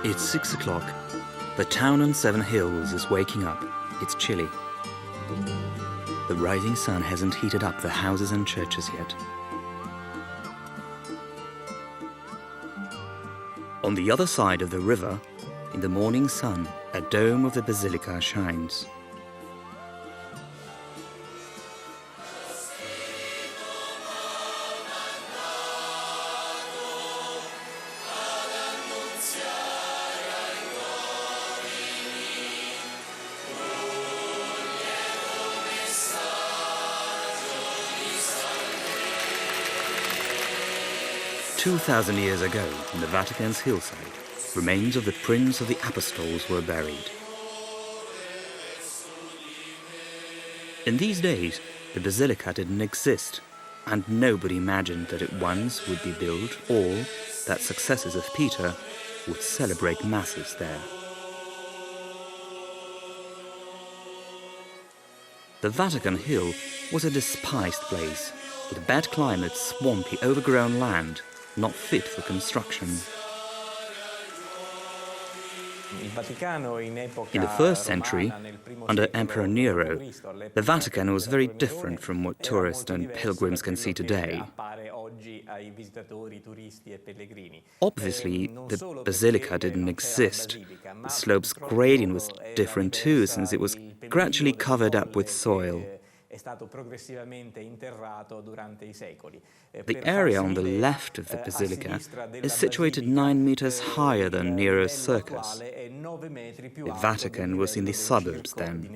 It's 6 o'clock. The town on Seven Hills is waking up. It's chilly. The rising sun hasn't heated up the houses and churches yet. On the other side of the river, in the morning sun, a dome of the basilica shines. "2,000 years ago, in the Vatican's hillside, remains of the Prince of the Apostles were buried. In these days, the basilica didn't exist, and nobody imagined that it once would be built or that successors of Peter would celebrate masses there. The Vatican Hill was a despised place, with bad climate, swampy, overgrown land, not fit for construction. In the 1st century, under Emperor Nero, the Vatican was very different from what tourists and pilgrims can see today. Obviously, the basilica didn't exist. The slope's gradient was different too, since it was gradually covered up with soil. The area on the left of the basilica is situated 9 meters higher than Nero's circus. The Vatican was in the suburbs then.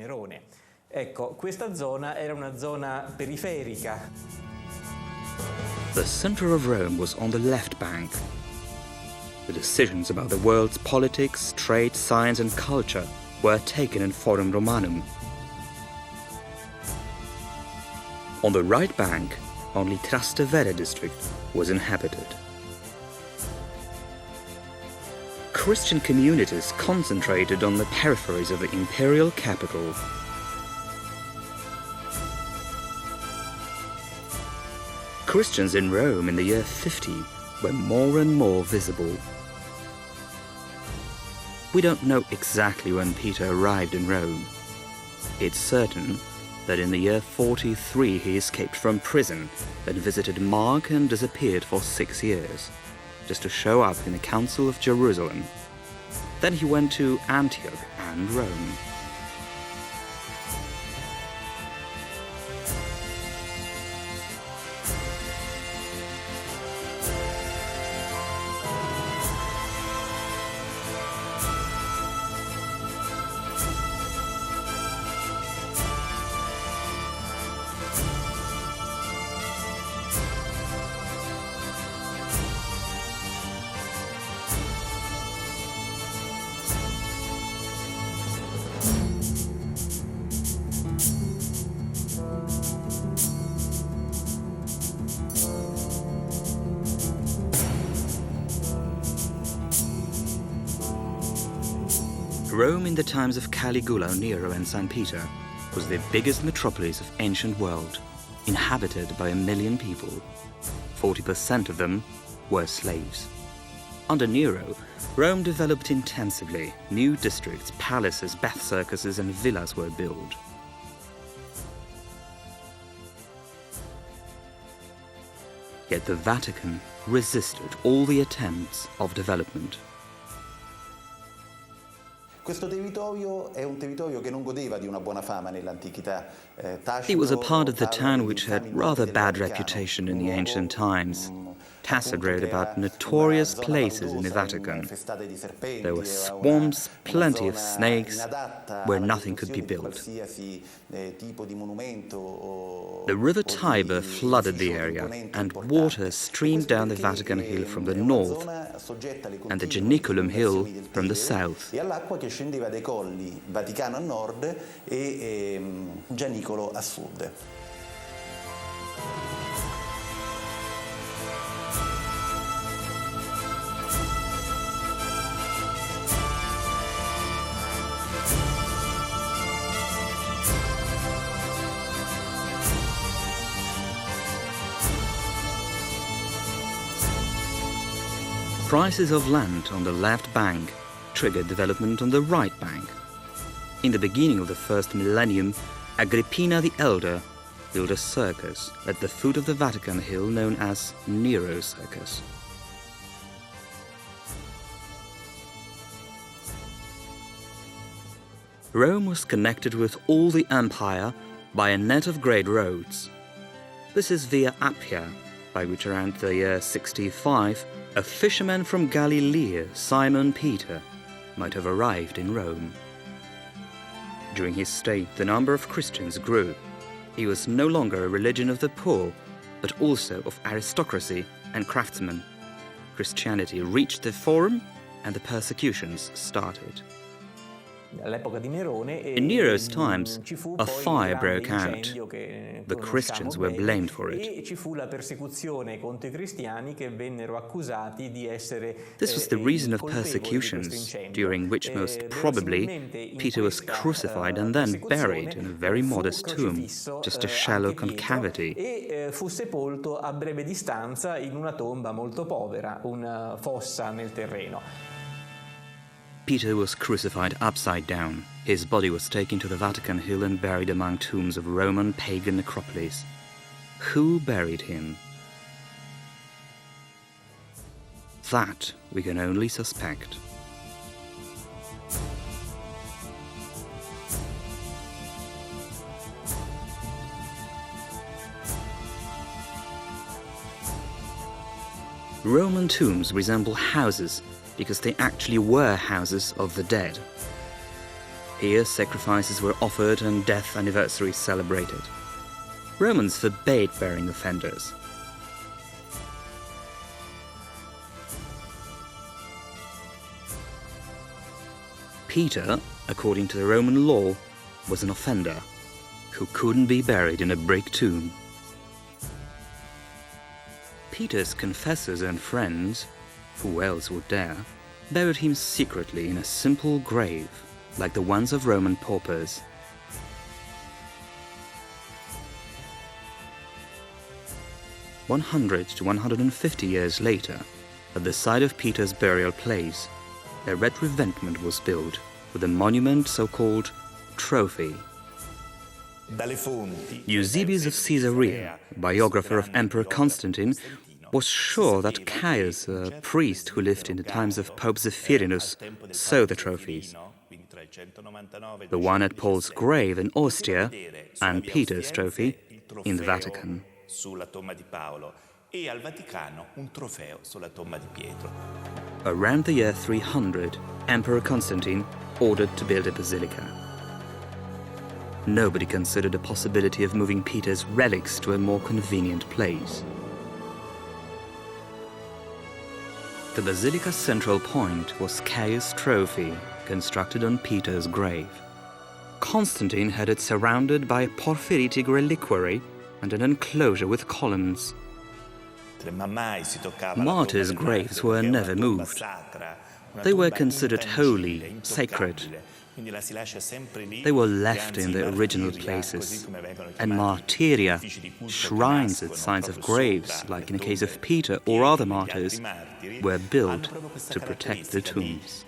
The center of Rome was on the left bank. The decisions about the world's politics, trade, science and culture were taken in Forum Romanum. On the right bank, only Trastevere district was inhabited. Christian communities concentrated on the peripheries of the imperial capital. Christians in Rome in the year 50 were more and more visible. We don't know exactly when Peter arrived in Rome. It's certain that in the year 43 he escaped from prison, then visited Mark and disappeared for 6 years, just to show up in the Council of Jerusalem. Then he went to Antioch and Rome. Rome in the times of Caligula, Nero and St. Peter was the biggest metropolis of ancient world, inhabited by 1 million people. 40% of them were slaves. Under Nero, Rome developed intensively. New districts, palaces, bath circuses and villas were built. Yet the Vatican resisted all the attempts of development. It was a part of the town which had rather bad reputation in the ancient times. Tacit wrote about notorious places in the Vatican. There were swamps, plenty of snakes, where nothing could be built. The river Tiber flooded the area, and water streamed down the Vatican Hill from the north and the Janiculum Hill from the south. Scendeva dai colli Vaticano a nord e Gianicolo a sud. Prices of land on the left bank triggered development on the right bank. In the beginning of the first millennium, Agrippina the Elder built a circus at the foot of the Vatican hill known as Nero's Circus. Rome was connected with all the empire by a net of great roads. This is Via Appia, by which around the year 65, a fisherman from Galilee, Simon Peter, might have arrived in Rome. During his stay, the number of Christians grew. He was no longer a religion of the poor, but also of aristocracy and craftsmen. Christianity reached the Forum and the persecutions started. In Nero's times, a fire broke out. The Christians were blamed for it. This was the reason of persecutions, during which most probably Peter was crucified and then buried in a very modest tomb, just a shallow concavity. Fu sepolto a breve distanza in una tomba molto povera, una fossa nel terreno. Peter was crucified upside down. His body was taken to the Vatican hill and buried among tombs of Roman pagan necropolis. Who buried him? That we can only suspect. Roman tombs resemble houses because they actually were houses of the dead. Here, sacrifices were offered and death anniversaries celebrated. Romans forbade burying offenders. Peter, according to the Roman law, was an offender who couldn't be buried in a brick tomb. Peter's confessors and friends, who else would dare, buried him secretly in a simple grave, like the ones of Roman paupers. "100 to 150 years later, at the site of Peter's burial place, a red revetment was built with a monument so-called trophy. Eusebius of Caesarea, biographer of Emperor Constantine, was sure that Caius, a priest who lived in the times of Pope Zephyrinus, saw the trophies. The one at Paul's grave in Ostia and Peter's trophy in the Vatican. Around the year 300, Emperor Constantine ordered to build a basilica. Nobody considered the possibility of moving Peter's relics to a more convenient place. The basilica's central point was Caius' trophy, constructed on Peter's grave. Constantine had it surrounded by a porphyritic reliquary and an enclosure with columns. Martyrs' graves were never moved. They were considered holy, sacred. They were left in their original places, and martyria, shrines at sites of graves, like in the case of Peter or other martyrs, were built to protect the tombs.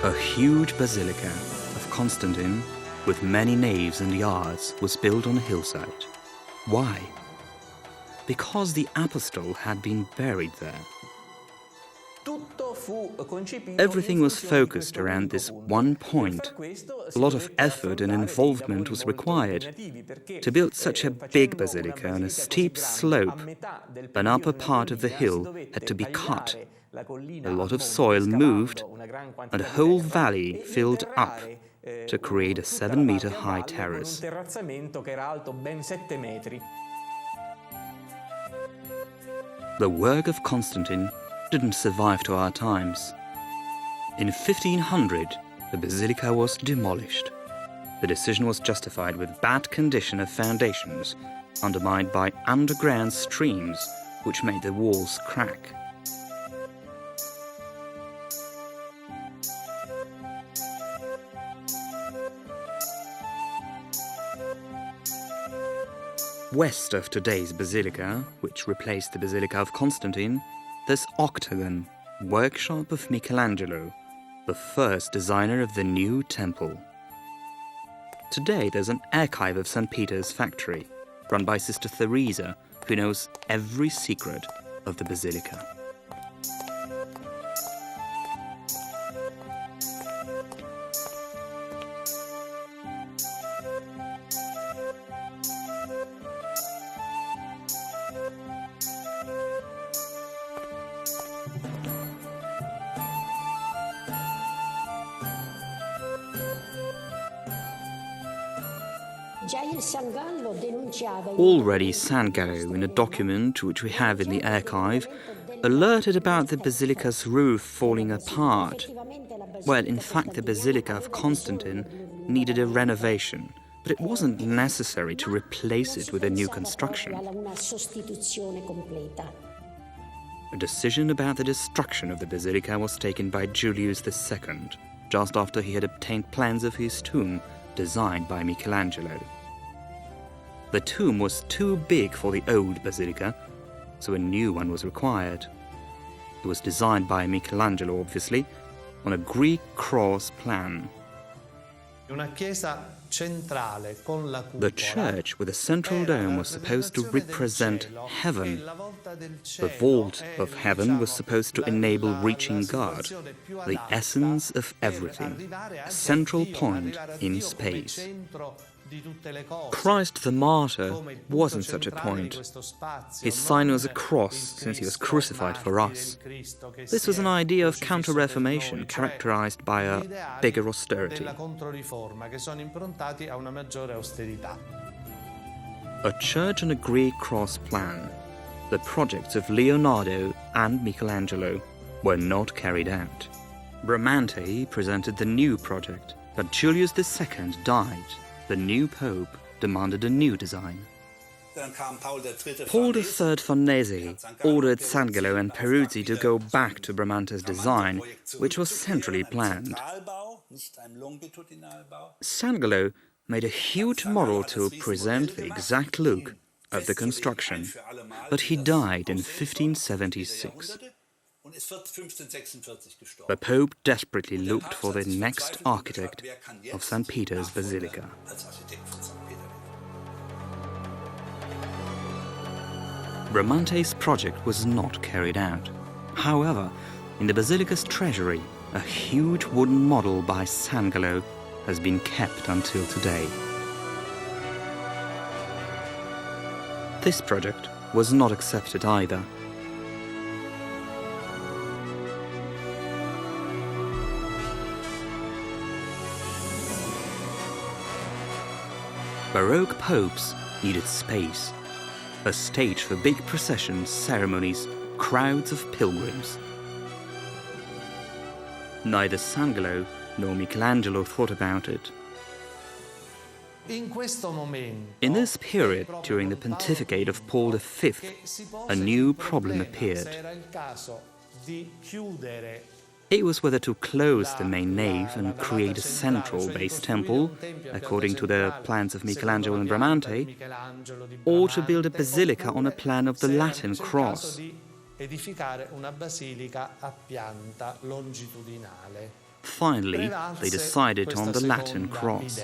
A huge basilica of Constantine, with many naves and yards, was built on a hillside. Why? Because the apostle had been buried there. Everything was focused around this one point. A lot of effort and involvement was required. To build such a big basilica on a steep slope, an upper part of the hill had to be cut. A lot of soil moved, and the whole valley filled up to create a 7-meter high terrace. The work of Constantine didn't survive to our times. In 1500, the basilica was demolished. The decision was justified with bad condition of foundations, undermined by underground streams which made the walls crack. West of today's basilica, which replaced the Basilica of Constantine, there's Octagon, workshop of Michelangelo, the first designer of the new temple. Today there's an archive of St. Peter's factory, run by Sister Theresa, who knows every secret of the basilica. Already Sangallo, in a document which we have in the archive, alerted about the basilica's roof falling apart. Well, in fact, the Basilica of Constantine needed a renovation, but it wasn't necessary to replace it with a new construction. A decision about the destruction of the basilica was taken by Julius II, just after he had obtained plans of his tomb, designed by Michelangelo. The tomb was too big for the old basilica, so a new one was required. It was designed by Michelangelo, obviously, on a Greek cross plan. The church with a central dome was supposed to represent heaven. The vault of heaven was supposed to enable reaching God, the essence of everything, a central point in space. Christ the martyr wasn't such a point. His sign was a cross, since he was crucified for us. This was an idea of counter-reformation characterized by a bigger austerity. A church on a Greek cross plan, the projects of Leonardo and Michelangelo were not carried out. Bramante presented the new project, but Julius II died. The new pope demanded a new design. Paul III Farnese ordered Sangallo and Peruzzi to go back to Bramante's design, which was centrally planned. Sangallo made a huge model to present the exact look of the construction, but he died in 1576. The Pope desperately looked for the next architect of St. Peter's Basilica. Bramante's project was not carried out. However, in the Basilica's treasury, a huge wooden model by Sangallo has been kept until today. This project was not accepted either. Baroque popes needed space, a stage for big processions, ceremonies, crowds of pilgrims. Neither Sangallo nor Michelangelo thought about it. In this period, during the pontificate of Paul V, a new problem appeared. It was whether to close the main nave and create a central base temple, according to the plans of Michelangelo and Bramante, or to build a basilica on a plan of the Latin cross. Finally, they decided on the Latin cross.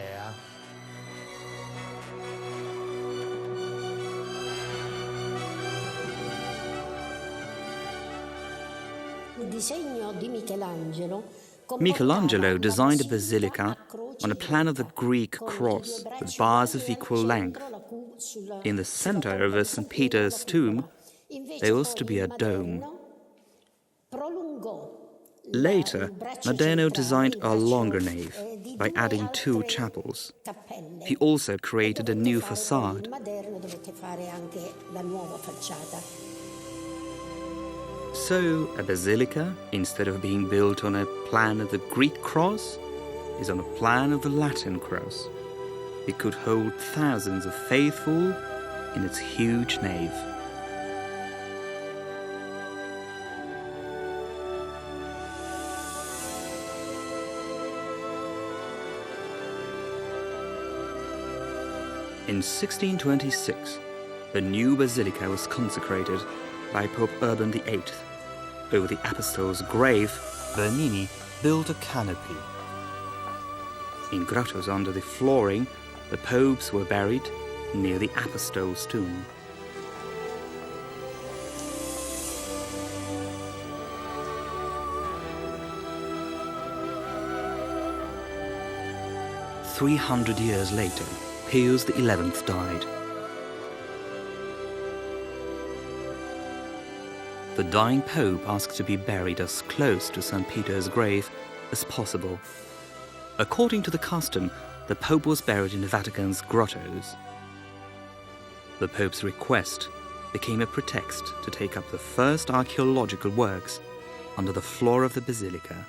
Michelangelo designed a basilica on a plan of the Greek cross with bars of equal length. In the center of St. Peter's tomb, there was to be a dome. Later, Maderno designed a longer nave by adding 2 chapels. He also created a new facade. So, a basilica, instead of being built on a plan of the Greek cross, is on a plan of the Latin cross. It could hold thousands of faithful in its huge nave. In 1626, a new basilica was consecrated by Pope Urban VIII. Over the apostle's grave, Bernini built a canopy. In grottos under the flooring, the popes were buried near the apostle's tomb. "300 years later, Pius XI died. The dying pope asked to be buried as close to St. Peter's grave as possible. According to the custom, the pope was buried in the Vatican's grottos. The pope's request became a pretext to take up the first archaeological works under the floor of the basilica.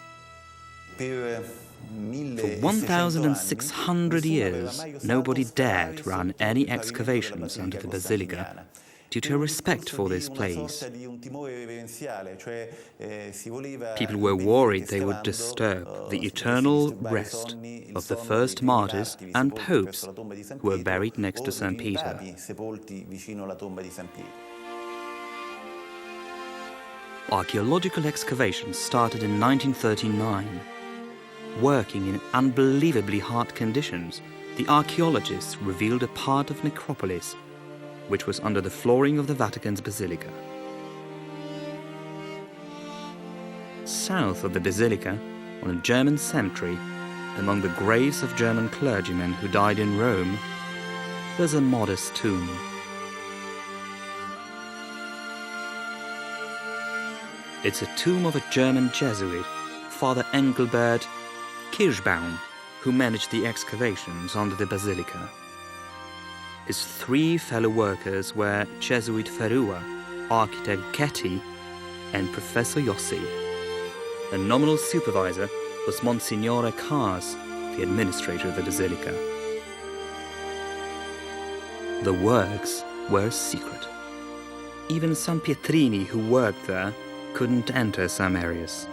For 1,600 years, nobody dared run any excavations under the basilica due to a respect for this place. People were worried they would disturb the eternal rest of the first martyrs and popes who were buried next to St. Peter. Archaeological excavations started in 1939. Working in unbelievably hard conditions, the archaeologists revealed a part of necropolis which was under the flooring of the Vatican's basilica. South of the basilica, on a German cemetery, among the graves of German clergymen who died in Rome, there's a modest tomb. It's a tomb of a German Jesuit, Father Engelbert Kirschbaum, who managed the excavations under the basilica. His three fellow workers were Jesuit Ferrua, architect Getty, and Professor Yossi. A nominal supervisor was Monsignore Kars, the administrator of the basilica. The works were secret. Even San Pietrini, who worked there, couldn't enter some areas.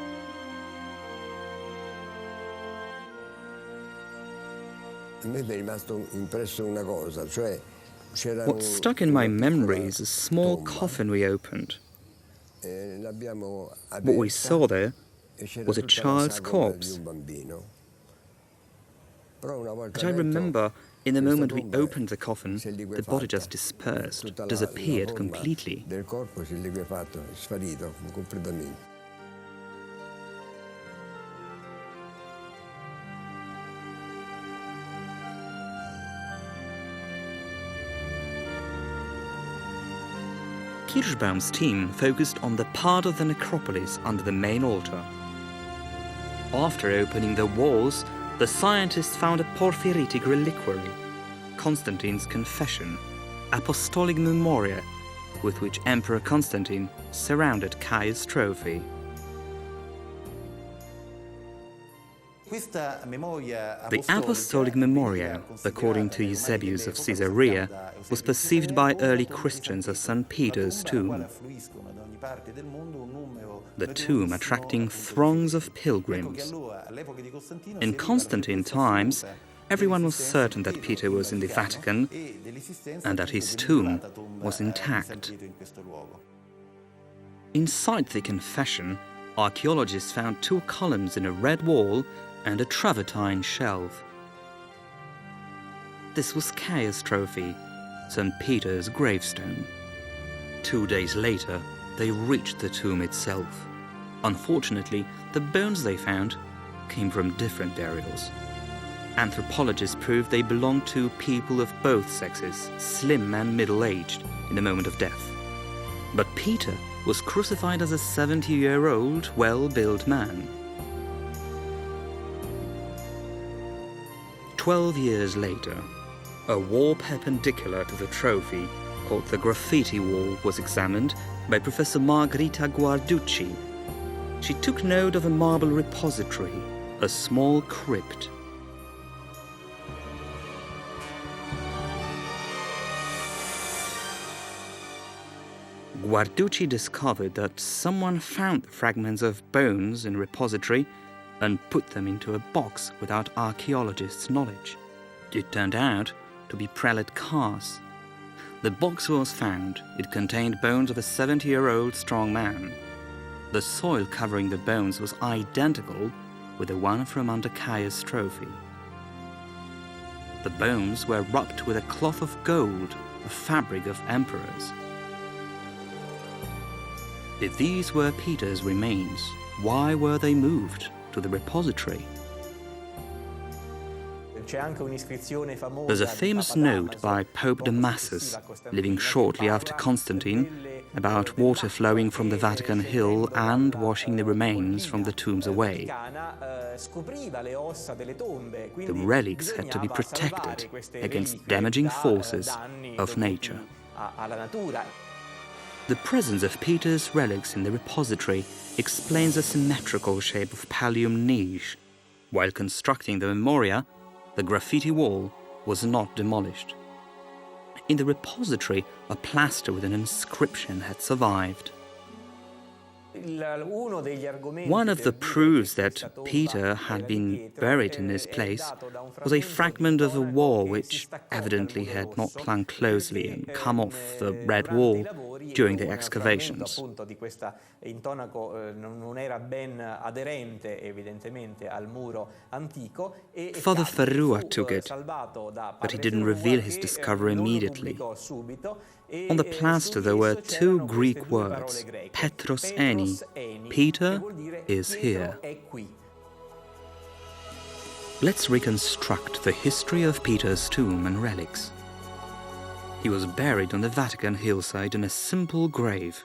What stuck in my memory is a small coffin we opened. What we saw there was a child's corpse. But I remember, in the moment we opened the coffin, the body just dispersed, disappeared completely. Kirschbaum's team focused on the part of the necropolis under the main altar. After opening the walls, the scientists found a porphyritic reliquary, Constantine's Confession, Apostolic Memoria, with which Emperor Constantine surrounded Caius' trophy. The Apostolic Memoria, according to Eusebius of Caesarea, was perceived by early Christians as St. Peter's tomb. The tomb attracting throngs of pilgrims. In Constantine times, everyone was certain that Peter was in the Vatican and that his tomb was intact. Inside the confession, archaeologists found two columns in a red wall and a travertine shelf. This was Caius' trophy, St. Peter's gravestone. 2 days later, they reached the tomb itself. Unfortunately, the bones they found came from different burials. Anthropologists proved they belonged to people of both sexes, slim and middle-aged, in the moment of death. But Peter was crucified as a 70-year-old, well-built man. 12 years later, a wall perpendicular to the trophy, called the Graffiti Wall, was examined by Professor Margherita Guarducci. She took note of a marble repository, a small crypt. Guarducci discovered that someone found the fragments of bones in a repository and put them into a box without archaeologists' knowledge. It turned out to be Prelate Kars. the box was found. It contained bones of a 70-year-old strong man. The soil covering the bones was identical with the one from under Caius' trophy. The bones were wrapped with a cloth of gold, a fabric of emperors. If these were Peter's remains, why were they moved to the repository? There's a famous note by Pope Damasus, living shortly after Constantine, about water flowing from the Vatican hill and washing the remains from the tombs away. The relics had to be protected against damaging forces of nature. The presence of Peter's relics in the repository explains the symmetrical shape of pallium niche. While constructing the memoria, the graffiti wall was not demolished. In the repository, a plaster with an inscription had survived. One of the proofs that Peter had been buried in this place was a fragment of a wall which evidently had not clung closely and come off the red wall during the excavations. Father Ferrua took it, but he didn't reveal his discovery immediately. On the plaster there were two Greek words, Petros eni, Peter is here. Let's reconstruct the history of Peter's tomb and relics. He was buried on the Vatican hillside in a simple grave.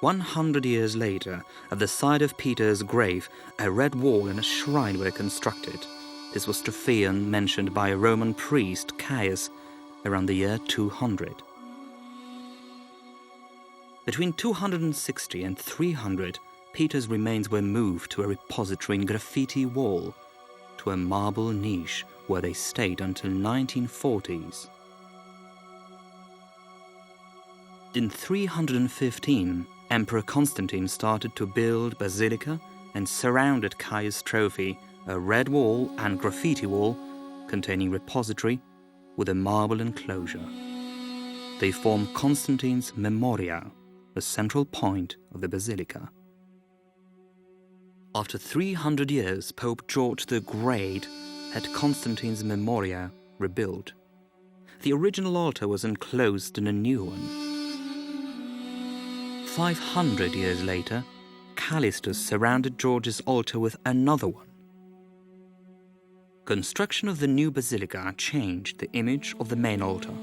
100 years later, at the side of Peter's grave, a red wall and a shrine were constructed. This was Stropheon mentioned by a Roman priest, Caius, around the year 200. Between 260 and 300, Peter's remains were moved to a repository in graffiti wall, to a marble niche where they stayed until 1940s. In 315, Emperor Constantine started to build basilica and surrounded Caius' trophy, a red wall and graffiti wall containing repository with a marble enclosure. They form Constantine's memoria, the central point of the basilica. After 300 years, Pope George the Great had Constantine's memoria rebuilt. The original altar was enclosed in a new one. 500 years later, Callistus surrounded George's altar with another one. Construction of the new basilica changed the image of the main altar.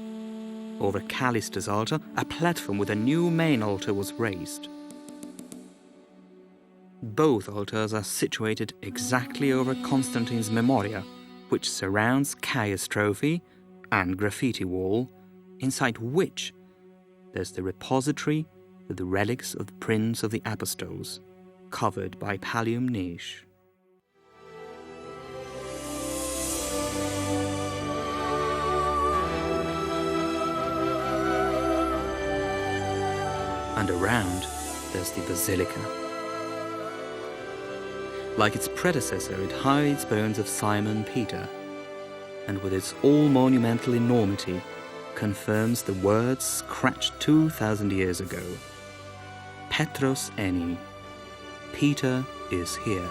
Over Callistus' altar, a platform with a new main altar was raised. Both altars are situated exactly over Constantine's memoria, which surrounds Caius' trophy and graffiti wall, inside which there's the repository with the relics of the Prince of the Apostles, covered by pallium niche. And around, there's the basilica. Like its predecessor, it hides bones of Simon Peter, and with its all-monumental enormity, confirms the words scratched 2,000 years ago. Petros eni, Peter is here.